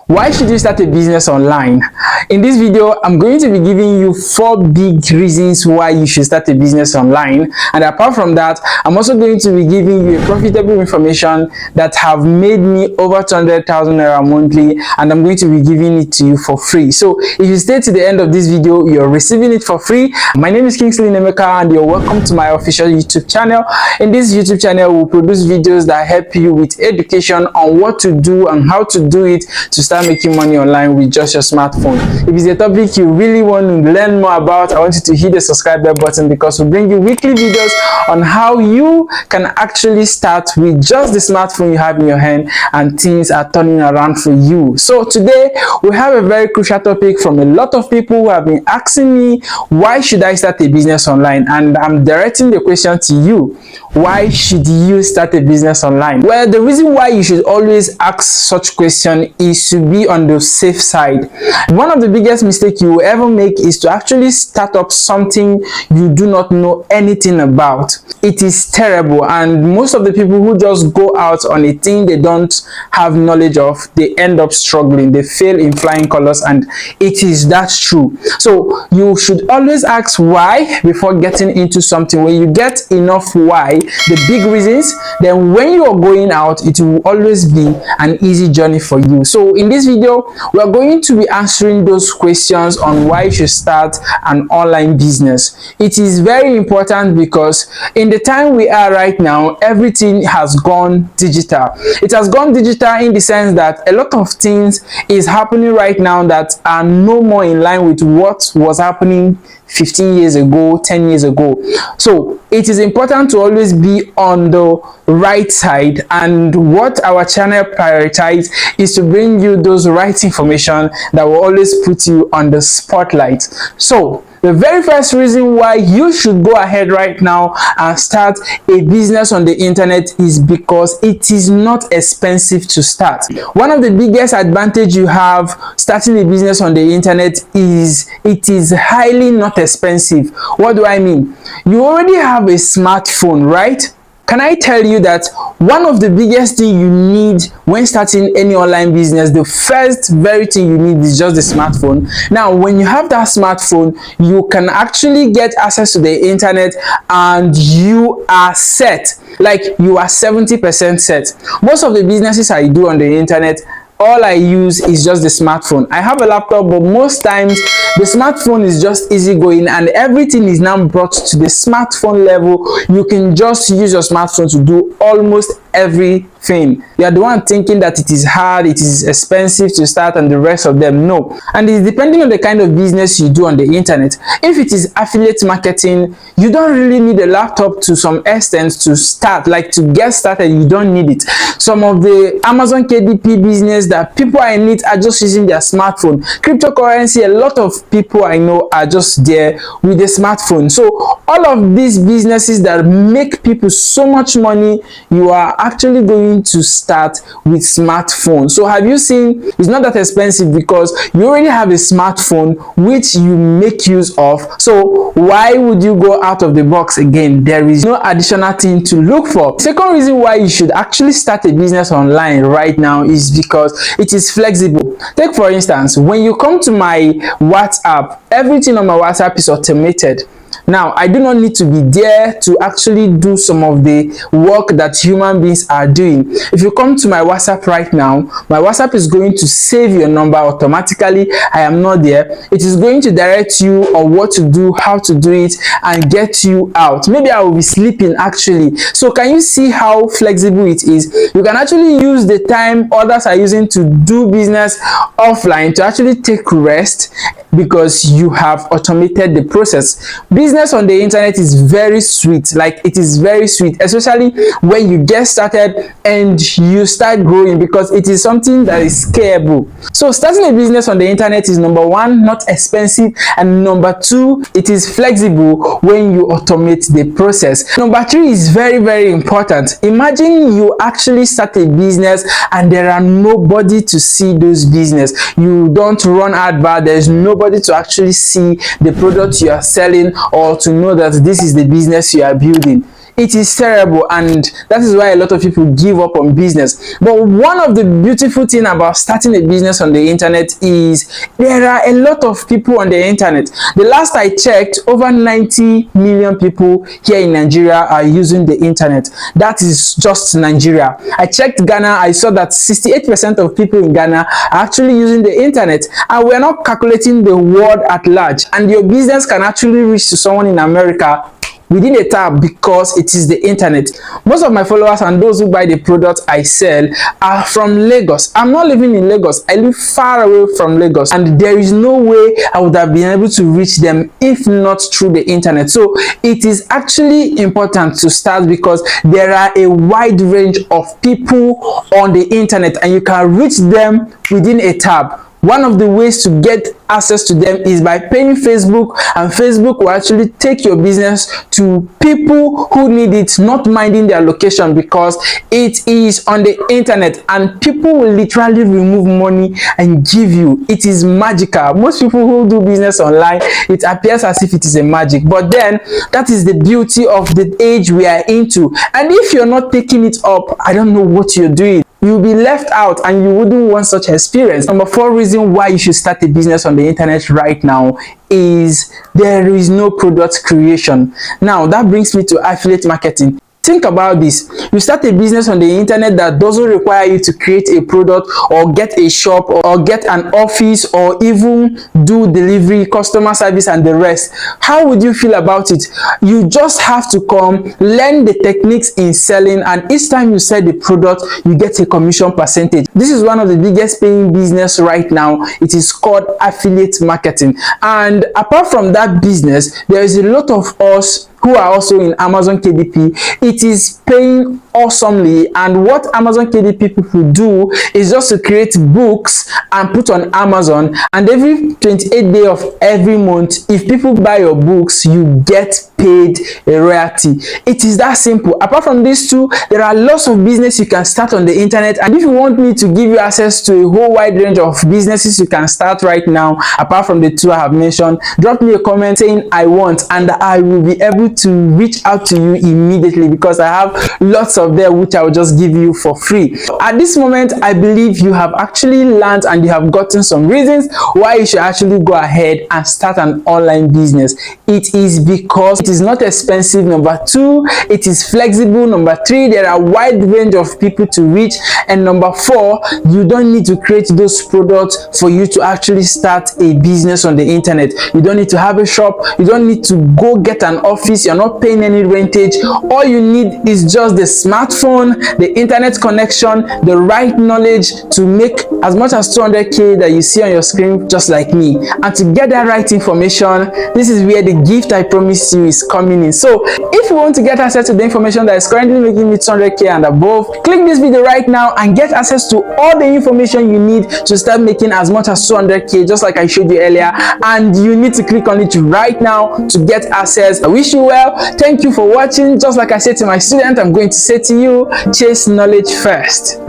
Why should you start a business online? In this video, I'm going to be giving you 4 big reasons why you should start a business online. And apart from that, I'm also going to be giving you profitable information that have made me over 200,000 naira monthly, and I'm going to be giving it to you for free. So if you stay to the end of this video, you're receiving it for free. My name is Kingsley Nemeka, and you're welcome to my official YouTube channel. In this YouTube channel, we'll produce videos that help you with education on what to do and how to do it to start making money online with just your smartphone. If it's a topic you really want to learn more about, I want you to hit the subscribe button, because we bring you weekly videos on how you can actually start with just the smartphone you have in your hand and things are turning around for you. So today we have a very crucial topic from a lot of people who have been asking me, why should I start a business online? And I'm directing the question to you. Why should you start a business online? Well, the reason why you should always ask such question is to be on the safe side. One of the biggest mistakes you will ever make is to actually start up something you do not know anything about. It is terrible, and most of the people who just go out on a thing they don't have knowledge of, they end up struggling. They fail in flying colors, and it is that true. So you should always ask why before getting into something. When you get enough why, the big reasons, then when you are going out, it will always be an easy journey for you. So in this video, we are going to be answering those questions on why you should start an online business. It is very important because in the time we are right now, everything has gone digital. It has gone digital in the sense that a lot of things is happening right now that are no more in line with what was happening 15 years ago, 10 years ago. So it is important to always be on the right side, and what our channel prioritizes is to bring you those right information that will always put you on the spotlight. So the very first reason why you should go ahead right now and start a business on the internet is because it is not expensive to start. One of the biggest advantage you have starting a business on the internet is it is highly not expensive. What do I mean? You already have a smartphone, right? Can I tell you that one of the biggest thing you need when starting any online business, the first very thing you need is just the smartphone. Now, when you have that smartphone, you can actually get access to the internet and you are set. Like, you are 70% set. Most of the businesses I do on the internet, all I use is just the smartphone. I have a laptop, but most times the smartphone is just easygoing, and everything is now brought to the smartphone level. You can just use your smartphone to do almost everything. You are the one thinking that it is hard, it is expensive to start, and the rest of them. No. And it's depending on the kind of business you do on the internet. If it is affiliate marketing, you don't really need a laptop to some extent to start. Like, to get started, you don't need it. Some of the Amazon KDP business that people I need are just using their smartphone. Cryptocurrency, a lot of people I know are just there with the smartphone. So all of these businesses that make people so much money, you are actually going to start with smartphone. So have you seen, it's not that expensive because you already have a smartphone which you make use of. So why would you go out of the box again? There is no additional thing to look for. Second reason why you should actually start a business online right now is because it is flexible. Take for instance, when you come to my WhatsApp, everything on my WhatsApp is automated. Now, I do not need to be there to actually do some of the work that human beings are doing. If you come to my WhatsApp right now, my WhatsApp is going to save your number automatically. I am not there. It is going to direct you on what to do, how to do it, and get you out. Maybe I will be sleeping actually. So can you see how flexible it is? You can actually use the time others are using to do business offline to actually take rest, because you have automated the process. Business on the internet is very sweet. Like, it is very sweet, especially when you get started and you start growing, because it is something that is scalable. So starting a business on the internet is, number one, not expensive, and number two, it is flexible when you automate the process. Number three is very, very important. Imagine you actually start a business and there are nobody to see those business. You don't run advert, there's nobody to actually see the product you are selling or to know that this is the business you are building. it is terrible, and that is why a lot of people give up on business. But one of the beautiful things about starting a business on the internet is there are a lot of people on the internet. The last I checked, over 90 million people here in Nigeria are using the internet. That is just Nigeria. I checked Ghana, I saw that 68% of people in Ghana are actually using the internet, and we're not calculating the world at large. And your business can actually reach to someone in America within a tap because it is the internet. Most of my followers and those who buy the product I sell are from Lagos. I'm not living in Lagos. I live far away from Lagos, and there is no way I would have been able to reach them if not through the internet. So it is actually important to start because there are a wide range of people on the internet and you can reach them within a tap. One of the ways to get access to them is by paying Facebook, and Facebook will actually take your business to people who need it, not minding their location, because it is on the internet and people will literally remove money and give you. It is magical. Most people who do business online, it appears as if it is a magic, but then that is the beauty of the age we are into. And if you're not taking it up, I don't know what you're doing. You'll be left out and you wouldn't want such experience. Number 4 reason why you should start a business on the internet right now is there is no product creation. Now that brings me to affiliate marketing. Think about this. You start a business on the internet that doesn't require you to create a product or get a shop or get an office or even do delivery, customer service and the rest. How would you feel about it? You just have to come, learn the techniques in selling, and each time you sell the product, you get a commission percentage. This is one of the biggest paying business right now. It is called affiliate marketing. And apart from that business, there is a lot of us who are also in Amazon KDP. It is paying awesomely, and what Amazon KDP people do is just to create books and put on Amazon, and every 28th day of every month, if people buy your books, you get paid a royalty. It is that simple. Apart from these two, there are lots of business you can start on the internet, and if you want me to give you access to a whole wide range of businesses you can start right now, apart from the two I have mentioned, drop me a comment saying I want, and I will be able to reach out to you immediately because I have lots of them which I will just give you for free. At this moment, I believe you have actually learned and you have gotten some reasons why you should actually go ahead and start an online business. It is because it is not expensive. Number 2, it is flexible. Number 3, there are a wide range of people to reach, and number 4, you don't need to create those products for you to actually start a business on the internet. You don't need to have a shop, you don't need to go get an office, you're not paying any rentage. All you need is just the smartphone, the internet connection, the right knowledge to make as much as 200k that you see on your screen, just like me. And to get that right information, this is where the gift I promised you is coming in. So if you want to get access to the information that is currently making me 200k and above, click this video right now and get access to all the information you need to start making as much as 200k, just like I showed you earlier. And you need to click on it right now to get access. I wish you well. Thank you for watching. Just like I said to my student, I'm going to say to you, chase knowledge first.